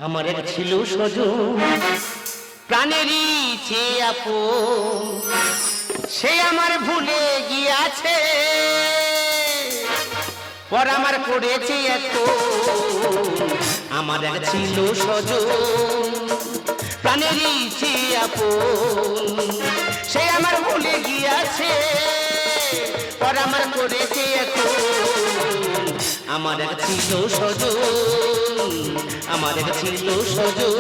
আমার এক ছিল সজন প্রাণেরই চেয়ে আপন, সে আমার ভুলে গিয়াছে, পর আমার করেছে এখন। আমার এক ছিল সজন প্রাণেরই চেয়ে আপন, সে আমার ভুলে গিয়াছে, পর আমার করেছে এখন। আমার এক ছিল সজন, আমার এক ছিল সজন,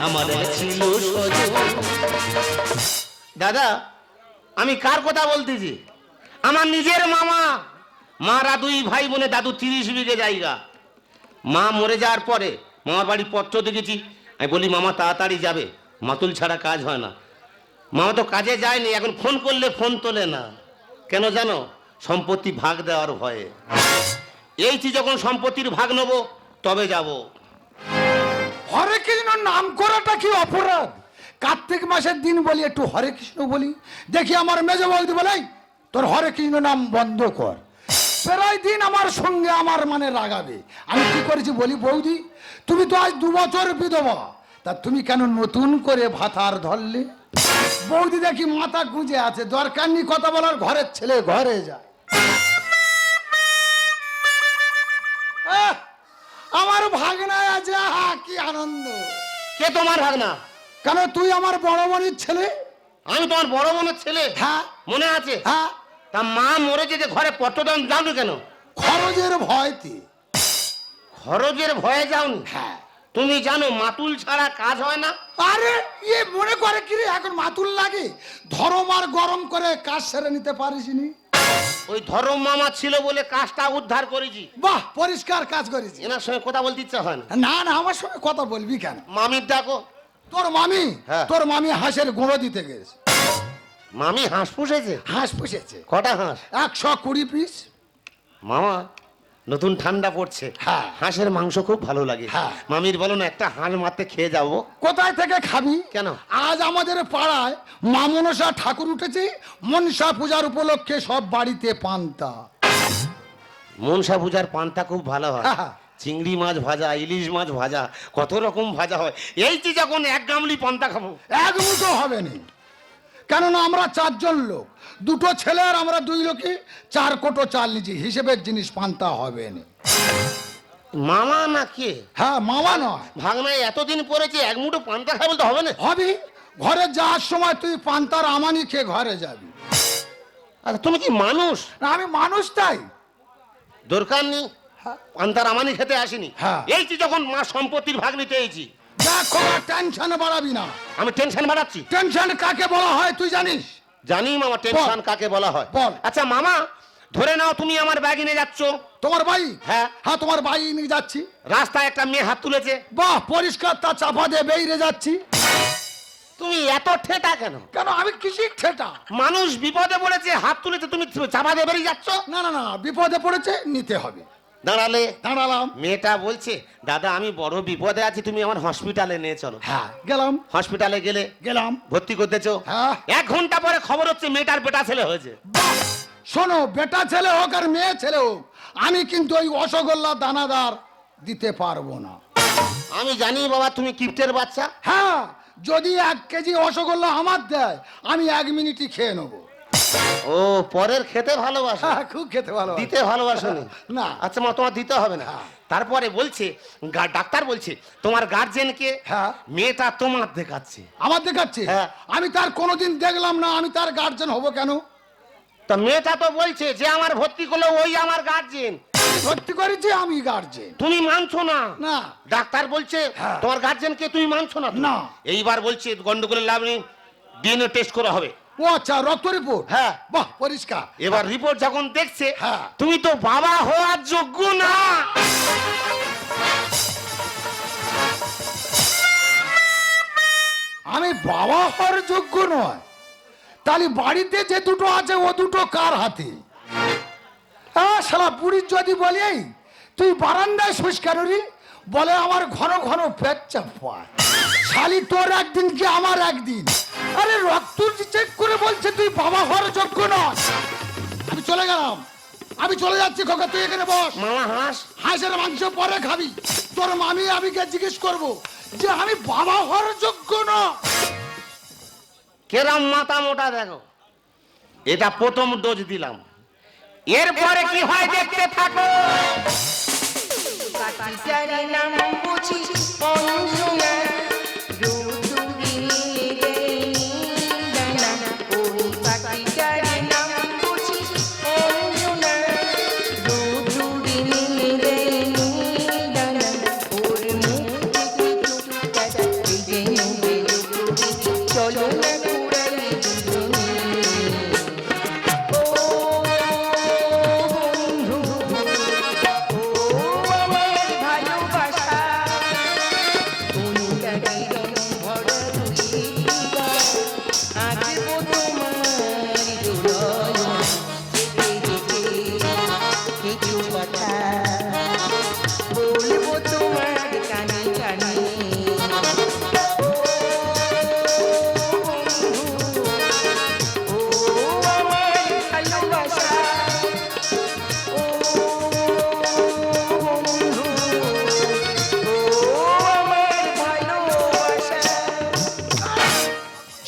আমার এক ছিল সজন। দাদা, আমি কার কথা বলতেছি? আমার নিজের মামা। মারা দুই ভাই বোনে, দাদু 30 বিঘে জায়গা। মা মরে যাওয়ার পরে মামার বাড়ি পত্র দেখেছি। আমি বলি মামা তাড়াতাড়ি যাবে, মাতুল ছাড়া কাজ হয় না। মামা তো কাজে যায়নি, এখন ফোন করলে ফোন তোলে না। কেন জানো? সম্পত্তি ভাগ দেওয়ার ভয়ে। এইটি যখন সম্পত্তির ভাগ নেব তবে যাব। হরে কৃষ্ণ নাম করাটা কি অপরাধ? কার্তিক মাসের দিন বলি একটু হরে কৃষ্ণ বলি। দেখি আমার মেজো বৌদি বলে তোর হরে কৃষ্ণ নাম বন্ধ কর। প্রায় দিন আমার সঙ্গে আমার মানে রাগাবে। আমি কি করেছি বলি, বৌদি তুমি তো আজ 2 বছর বিধবা, তা তুমি কেন নতুন করে ভাতার ধরলে? বৌদি দেখি মাথা গুঁজে আছে, দরকার নেই কথা বলার, ঘরের ছেলে ঘরে যায়। আমার ভাগনায় আছে, আহা কি আনন্দ। কে তোমার ভাগনা? কেন তুই আমার বড় বোনের ছেলে। আমি তোমার বড় বোনের ছেলে? হ্যাঁ মনে আছে। হ্যাঁ। তা মা মরেছে যে ঘরে পট্টদান যাওনি কেন? খরচের ভয়তে। খরচের ভয়ে যাওনি? হ্যাঁ। তুমি জানো মাতুল ছাড়া কাজ হয় না? আরে ইয়ে মনে করে কি রে এখন মাতুল লাগে? ধরম আর গরম করে কাজ সেরে নিতে পারিসনি। ওই ধরম মামা ছিল বলে কাজটা উদ্ধার করেছি। বাহ, পরিষ্কার কাজ করেছি। এনার সঙ্গে কথা বলতে ইচ্ছা হয় না। না না, আমার সঙ্গে কথা বলবি কেন? মামির ডাকো। তোর মামি? হ্যাঁ। তোর মামি হাঁসের গুঁড়ো দিতে গেছে। মামি হাঁস পুষেছে? হাঁস পুষেছে। কটা হাঁস? 120 পিস। মামা নতুন ঠান্ডা পড়ছে, হ্যাঁ। হাঁসের মাংস খুব ভালো লাগে। হ্যাঁ। মামির বলো না একটা হাঁস মারতে খেয়ে যাবো। কোথায় থেকে খাবি? কেন? আজ আমাদের পাড়ায় মা মনসা ঠাকুর উঠেছে, মনসা পূজার উপলক্ষে সব বাড়িতে পান্তা। মনসা পূজার পান্তা খুব ভালো হয়। হ্যাঁ। চিংড়ি মাছ ভাজা, ইলিশ মাছ ভাজা, কত রকম ভাজা হয়। এই যে যখন 1 গামলি পান্তা খাবো। এক মুঠো হবে না, কেননা আমরা 4 জন লোক, 2টো ছেলে আর আমরা 2 লোকে 4 কোটো চাল নিচ্ছি, হিসেবের জিনিস পান্তা হবে না। মামা না কে? হ্যাঁ মামা নয়, ভাগনায় এতদিন পরেছে, 1 মুঠো পান্তা খাই বলতে হবে না? হবি। ঘরে যাওয়ার সময় তুই পান্তার আমানি খেয়ে ঘরে যাবি। আচ্ছা তুমি কি মানুষ? না, আমি মানুষ তাই। দরকার নেই, পান্তার আমানি খেতে আসিনি। হ্যাঁ। এই যে যখন মা সম্পত্তির ভাগ নিতে এইছি। দেখো টেনশন বাড়াবি না। আমি টেনশন বাড়াচ্ছি? টেনশন কাকে বলা হয় তুই জানিস? জানি মামা টেনশন কাকে বলা হয়। বল। আচ্ছা মামা, ধরে নাও তুমি আমার ব্যাগ নিয়ে যাচ্ছ। তোমার ভাই? হ্যাঁ। হ্যাঁ তোমার ভাই নিয়ে যাচ্ছি। রাস্তায় একটা মেয়ে হাত তুলেছে। বাহ, পরিষ্কার তা চাপা দিয়ে বেরিয়ে যাচ্ছি। তুমি এত ঠেটা কেন? কেন আমি কিসির ঠেটা? মানুষ বিপদে পড়েছে, হাত তুলেছে, তুমি চাপা দিয়ে বেরিয়ে যাচ্ছ। না না না, বিপদে পড়েছে, নিতে হবে। দাঁড়ালে? দাঁড়ালাম। মেয়েটা বলছে দাদা আমি বড় বিপদে আছি, তুমি আমার হসপিটালে নিয়ে চলো। হ্যাঁ গেলাম। হসপিটালে গেলাম। ভর্তি করতেছো। হ্যাঁ। 1 ঘন্টা পরে খবর হচ্ছে মেয়েটার বেটা ছেলে হয়েছে। বাহ, শোনো, বেটা ছেলে হোক আর মেয়ে ছেলে হোক, আমি কিন্তু ওই রসগোল্লা দানাদার দিতে পারবো না। আমি জানি বাবা তুমি কিপ্টের বাচ্চা। হ্যাঁ, যদি 1 কেজি রসগোল্লা আমার দেয়, আমি 1 মিনিটই খেয়ে নেবো। ও পরের খেতে ভালোবাসো? হ্যাঁ, খুব খেতে ভালো। দিতে ভালোবাসো না। আচ্ছা মা, তোমার দিতে হবে না। তারপরে বলছে ডাক্তার বলছে তোমার গার্জেনকে। হ্যাঁ। মেয়েটা তোমার দেখাচ্ছে। আমার দেখাচ্ছে? হ্যাঁ। আমি তার কোনোদিন দেখলাম না, আমি তার গার্জেন হব কেন? তা মেয়েটা তো বলছে যে আমার ভর্তি করলো ওই আমার গার্জেন। ভর্তি করেছি আমি গার্জেন। তুমি মানছো না? না। ডাক্তার বলছে হ্যাঁ। তোমার গার্জেনকে তুমি মানছো না? না। এইবার বলছে গন্ডগোলের লাভ নেই, ডিএনএ টেস্ট করা হবে। ও আচ্ছা, রক্ত রিপোর্ট? হ্যাঁ। বাহ, পরিষ্কার। এবার রিপোর্ট যখন দেখছে, হ্যাঁ। তুমি তো বাবা হওয়ার যোগ্য না। আমি বাবা হওয়ার যোগ্য নয়? তাহলে বাড়িতে যে 2টো আছে ও 2টো কার হাতে? শালা বুড়ির যদি বলি তুই বারান্দায় শুস কেন রে, বলে আমার ঘন ঘন পেচ্ছাপ পায়। শালি তোর একদিন কি আমার একদিন। আরে রক্ত চেক করে বলছে তুই বাবা হওয়ার যোগ্য নয়। আমি চলে গেলাম, আমি চলে যাচ্ছি। খোকা তুই এখানে বস। মামা হাঁস? হাঁসের মাংস পরে খাবি। তোর মামি আমিকে জিজ্ঞেস করব যে আমি বাবা হওয়ার যোগ্য না। কেরাম মাথা মোটা দেখো, এটা প্রথম ডোজ দিলাম, এরপরে কি হয় দেখতে থাকো।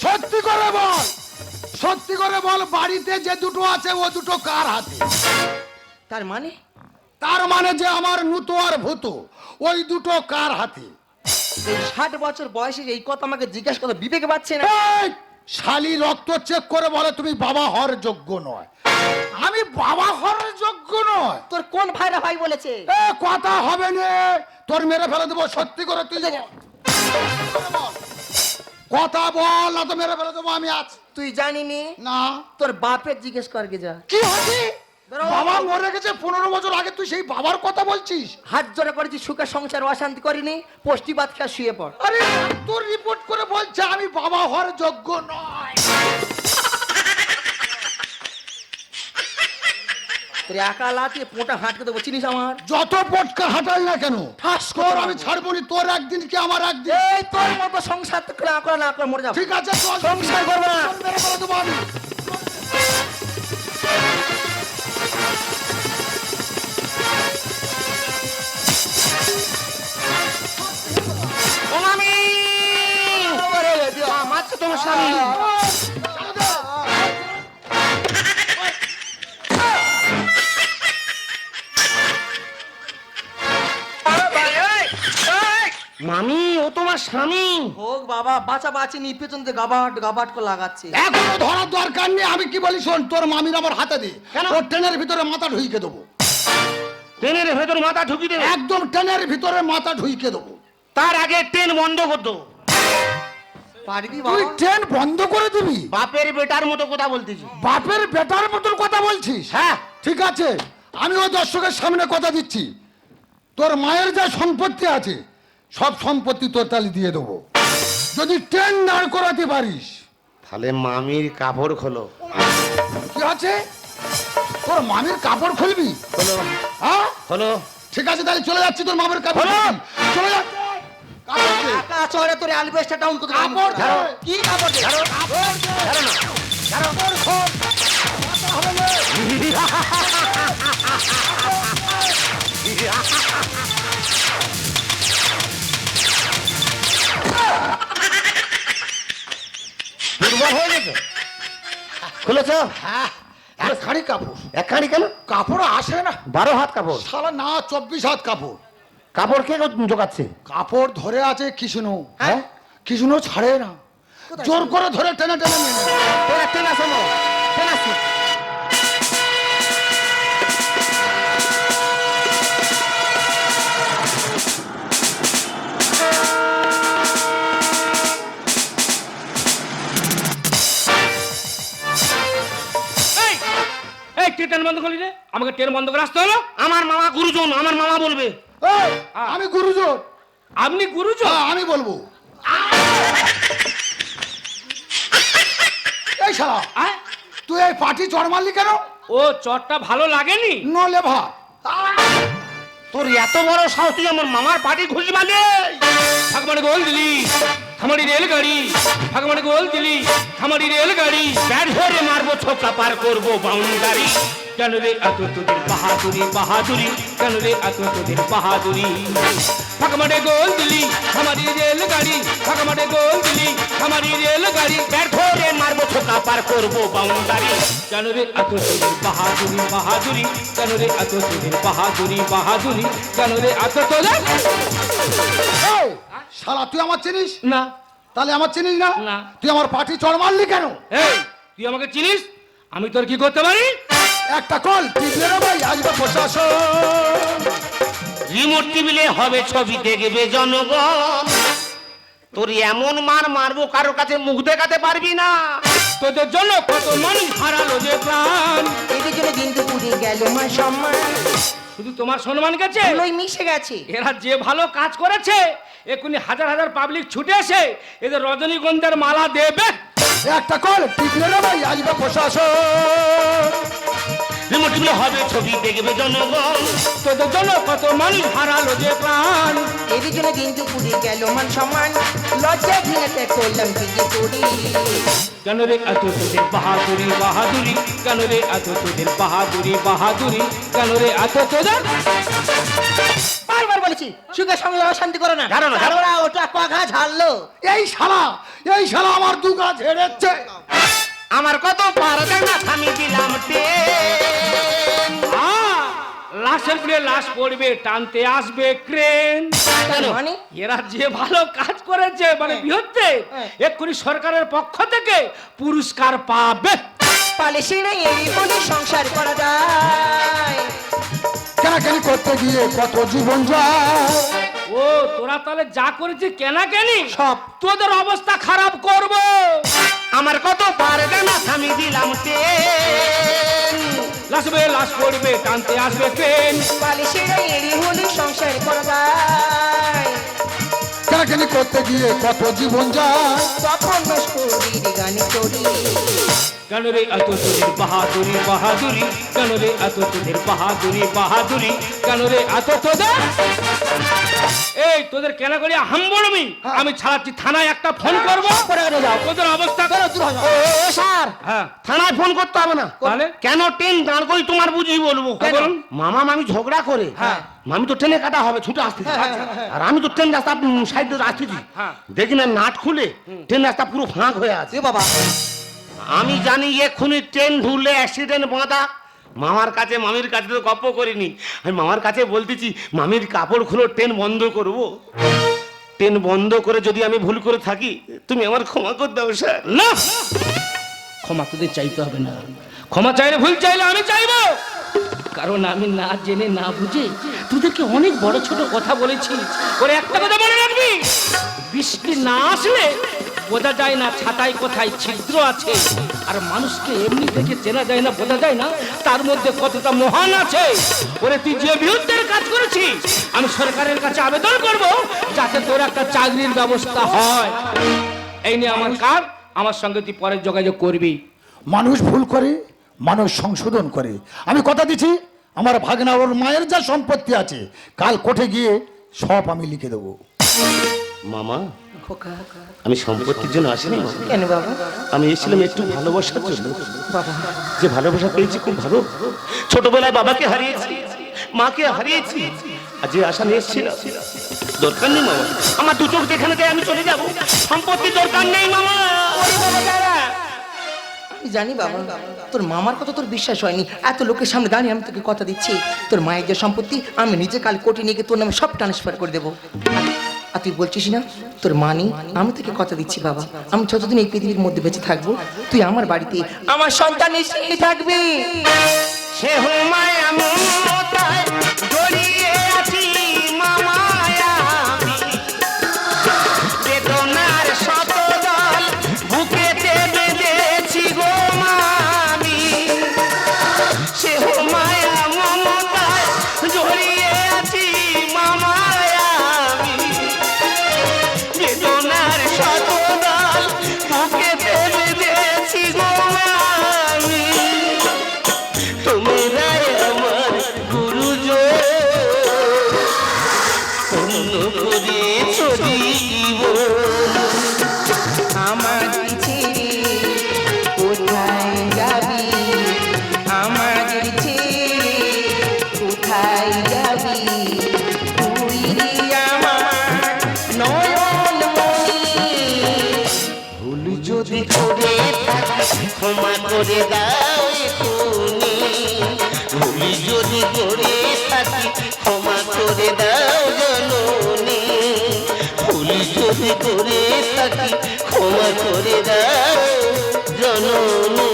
সত্যি করে বল, সত্যি করে বল, বাড়িতে যে দুটো আছে ও দুটো কার হাতে? তার মানে তার মানে যে আমার নুতো আর ভূতো ওই দুটো কার হাতে? এই 60 বছর বয়সে এই কথা আমাকে জিজ্ঞাসা করতে বিবেকে পাচ্ছে না। এই, শালি রক্ত চেক করে বলে তুমি বাবা হওয়ার যোগ্য নয়। আমি বাবা হওয়ার যোগ্য নয়। তোর কোন ভাইরা ভাই বলেছে? এ কথা হবে না, তোর মেরে ফেলে দেবো। সত্যি করে তুই বল। কথা বল, না তো মেরে ফেলে দেবো আমি আজ। তুই জানিনি? না। তোর বাপের জিজ্ঞেস করকে যা। কি হচ্ছে? বাবা মরে গেছে 15 বছর আগে, তুই সেই বাবার কথা বলছিস? হাত জোড়া করেছি, সুখে সংসার অশান্তি করিনি, পুষ্টি ভাত খেয়ে শুয়ে পড়। আরে তোর রিপোর্ট করে বলছে আমি বাবা হওয়ার যোগ্য নয়। তোর একা লাতিয়ে পোঁটা হাঁটকে দেবো, চিনিস আমার? যত পটকা হাঁটাই না কেন ঠাস তোর করে আমি ছাড়বো নি। তোর একদিন কি আমার একদিন। এই তোর মতো সংসার তো না করে না করে মরে যাবো। ঠিক আছে চল, সংসার করবো না। তোর মেরে ফেলে দেবো আমি। ও মামি, আমার তো তোমার স্বামী। মামি, ও তোমার স্বামী। হোক বাবা, বাঁচা বাঁচি নি, পেছন দিয়ে গাবাট গাবাট করে লাগাচ্ছে। এখনো ধরার দরকার নেই। আমি কি বলি শোন, তোর মামির আমার হাতে দে। কেন? ওর ট্রেনের ভিতরে মাথা ঢুইকে দেবো। ট্রেনের ভেতর মাথা ঢুকি দেবে? একদম ট্রেনের ভিতরে মাথা ঢুইকে দেবো। তার আগে ট্রেন বন্ধ করতো। পারবি তুই বাবা? ট্রেন বন্ধ করে দিবি? বাপের বেটার মতো কথা বলতেছি। বাপের বেটার মতন কথা বলছিস? হ্যাঁ। ঠিক আছে, আমি ওই দর্শকের সামনে কথা দিচ্ছি, তোর মায়ের যা সম্পত্তি আছে সব সম্পত্তি তোর তালি দিয়ে দেবো যদি ট্রেন দাঁড় করাতে পারিস। তাহলে মামির কাপড় খোলো। কি আছে? তোর মামির কাপড় খুলবি? খোলো হ্যাঁ খোলো। ঠিক আছে, তাহলে চলে যাচ্ছি তোর মামির কাপড় হলো? খুলবি। চলে যাচ্ছি। কাপড় দে। একা চড়ে তোর অ্যালবেস্টার ডাউন করে কাপড় দে। কি কাপড় দে? কাপড় দে। কাপড় খোল। কথা হবে না। দুর্বল হয়ে গেছে। খুলেছ? হ্যাঁ, একখানি কাপড়। একখানি কেন? কাপড় আসে না। 12 হাত কাপড়। শালা না, 24 হাত কাপড়। কাপড় কে জোগাচ্ছে? কাপড় ধরে আছে কৃষ্ণ। হ্যাঁ? কৃষ্ণ ছাড়ে না, জোর করে ধরে টেনে টেনে নিয়ে নেয়। ট্রেন আসো, ট্রেন আসো। এই তুই ট্রেন বন্ধ করলি রে? আমাকে ট্রেন বন্ধ করে আসতে হলো? আমার মামা গুরুজন, আমার মামা বলবে। এই, আমি গুরুজন। আপনি গুরুজন? হ্যাঁ, আমি বলবো। এই শালা, আয়, তুই এই পাটি চড় মারলি কেন? ও চটটা ভালো লাগেনি? নলে ভা। তোর এত বড় সাহস, তুই আমার মামার পাটি ঘুষি মারলি? ফাঁকমারে গোল দিলি, থামারি রেলগাড়ি, ফাঁকমারে গোল দিলি, থামারি রেলগাড়ি। ব্যাট ধরে মারবো, ছোকা পার করবো বাউন্ডারি। কেন রে এত তোদের বাহাদুরি বাহাদুরি, কেন রে এত তোদের বাহাদুরি। ফাঁকা মাঠে গোল দিলি আমারি রেলগাড়ি, ফাঁকা মাঠে গোল দিলি আমারি রেলগাড়ি। ব্যাট ধরে মারবো ছোকা পার করবো বাউন্ডারি। কেন রে এত তোদের বাহাদুরি বাহাদুরি, কেন রে এত তোদের বাহাদুরি বাহাদুরি, কেন রে এত তোদের। এই, শালা তুই আমার চিনিস? না। তাহলে আমার চিনিস না? না। তুই আমার পার্টি চড় মারলি কেন? এই তুই আমাকে চিনিস? আমি তোর কি করতে পারি? একটা কল টিপলে রে ভাই, আসবে প্রশাসন। রিমোট টিভিলে হবে ছবি দেখবে জনগণ। তোর এমন মার মারবো কারোর কাছে মুখ দেখাতে পারবি না। তোদের জন্য কত মানুষ হারালো যে প্রাণ। এদের জন্য দিন দুপুরে গেল মান সম্মান, শুধু তোমার সম্মান গেছে, এগুলোই মিশে গেছে। এরা যে ভালো কাজ করেছে এক্ষুনি হাজার হাজার পাবলিক ছুটে এসে এদের রজনীগন্ধার মালা দেবে। একটা কল টিপলে রে ভাই, আসবে প্রশাসন। রিমোট টিভিলে হবে ছবি দেখবে জনগণ। তোদের জন্য কত মানুষ হারালো যে প্রাণ। এদের জন্য দিন দুপুরে গেল মান সম্মান, লজ্জা ঘৃণাতে করলাম কি যে করি। কেন রে এত তোদের বাহাদুরি বাহাদুরি, কেন রে এত তোদের বাহাদুরি বাহাদুরি, কেন রে এত তোদের। বারবার বলেছি সুখের সঙ্গে অশান্তি করো না। ঝাড়ো না, ঝাড়ো। ওরা ওটা কঘা ঝাড়লো। এই শালা আমার দু গা ঝেড়েছে। আমার কত পারবে না আমি দিলাম টেন। লাশের পুড়ে লাশ পড়বে, টানতে আসবে ক্রেন। কেন? মানে? এরা যে ভালো কাজ করেছে মানে বিহতে হ্যাঁ। এক্ষুনি সরকারের পক্ষ থেকে পুরস্কার পাবে। পালে সিঁড়ে এই বলে সংসার করা যায়। কেনাকানি করতে গিয়ে কত জীবন যায়। ও তোরা তাহলে যা করেছিস কেনা কেনি সব। তোদের অবস্থা খারাপ করব। আমার কত পারবে না আমি দিলাম টেন। লাশবে লাশ পড়বে, টানতে আসবে ট্রেন। পালে সিঁড়ে এই হলে সংসার করা যায়। কেনাকানি করতে গিয়ে কত জীবন যায়। তখন নষ্টরীর গানে চড়ি। কেন রে এত তোদের বাহাদুরি বাহাদুরি, কেন রে এত তোদের বাহাদুরি বাহাদুরি, কেন রে এত তোদের। এই তোদের কেন করি হাম্বড়মি আমি ছাড়াচ্ছি থানায় একটা ফোন করবো। যাও। তোদের অবস্থা ও স্যার, হ্যাঁ থানায় ফোন করতে হবে না। তাহলে কেন ট্রেন দাঁড় করি তোমার বুঝি বলবো। বলুন। মামা মামি ঝগড়া করে হ্যাঁ। মামি তো ট্রেনে কাটা হবে ছুটে আসতেছি, আর আমি তো ট্রেন রাস্তা সাইড দিয়ে আসতেছি। হ্যাঁ। দেখি না নাট খুলে ট্রেন রাস্তা পুরো ফাঁক হয়ে আছে। এ বাবা, আমি জানি এক্ষুনি ট্রেন ঢুললে অ্যাক্সিডেন্ট বাঁধা। মামার কাছে মামির কাছে তো গপ্প করিনি, আমি মামার কাছে বলতেছি মামির কাপড় খুলো ট্রেন বন্ধ করব। ট্রেন বন্ধ করে যদি আমি ভুল করে থাকি তুমি আমার ক্ষমা করে দাও স্যার। না, ক্ষমা তোদের চাইতে হবে না। ক্ষমা চাইলে ভুল চাইলে আমি চাইবো, কারণ আমি না জেনে না বুঝে তোদেরকে অনেক বড় ছোট কথা বলেছি। ওরে একটা কথা মনে রাখবি, বৃষ্টি না আসলে বোঝা যায় না ছাতায় কোথায় ছিদ্র আছে, আর মানুষকে এমনি দেখে চেনা যায় না, বোঝা যায় না তার মধ্যে কতটা মহান আছে। ওরে তুই যে বিরুদ্ধের কাজ করেছিস আমি সরকারের কাছে আবেদন করব যাতে তোর একটা চাকরির ব্যবস্থা হয়। এই নিয়ে আমার কাজ, আমার সঙ্গে তুই পরে যোগাযোগ করবি। মানুষ ভুল করে, মানুষ সংশোধন করে। আমি কথা দিচ্ছি আমার ভাগনা ওর মায়ের যা সম্পত্তি আছে কাল কোর্টে গিয়ে সব আমি লিখে দেবো। মামা, খোকা। আমি সম্পত্তির জন্য আসিনি মামা। কেন বাবা? আমি এসেছিলাম একটু ভালোবাসার জন্য। বাবা, যে ভালোবাসা পেয়েছি খুব ভালো। ছোটবেলায় বাবাকে হারিয়েছি, মাকে হারিয়েছি, আর যে আশা নিয়ে এসেছিলাম দরকার নেই মামা। আমার দু চোখ যেখানে যায় আমি চলে যাব, সম্পত্তি দরকার নেই মামা। আমি জানি বাবা তোর মামার কথা তোর বিশ্বাস হয়নি। এত লোকের সামনে দাঁড়িয়ে আমি তোকে কথা দিচ্ছি তোর মায়ের যে সম্পত্তি আমি নিজে কাল কোর্টে নিয়ে গিয়ে তোর নামে সব ট্রান্সফার করে দেবো। আর তুই বলছিস না তোর মা নেই, আমি তোকে কথা দিচ্ছি বাবা, আমি যতদিন এই পৃথিবীর মধ্যে বেঁচে থাকবো তুই আমার বাড়িতে আমার সন্তানের সঙ্গে থাকবি। সে হুমায় মমতায় জড়িয়ে আছি মামায় আমি, বেদনার শতদল বুকেতে বেঁধেছি গো মামি। সে হুমায় মমতায় জড়িয়ে আছি মামায় আমি, বেদনার শতদল বুকেতে বেঁধেছি গো মামি। তোমরাই আমার গুরুজন, অন্য করেছ জীবন। আমার ছেড়ে কোথায় যাবি, আমার ছেড়ে কোথায় যাবি তুই যে আমার নয়ন মনি ভুল যদি করে থাকি ক্ষমা করে দাও তুমি, ভুল যদি করে থাকি ক্ষমা করে দাও জননী, ভুল যদি করে থাকি ক্ষমা করে দাও জননী।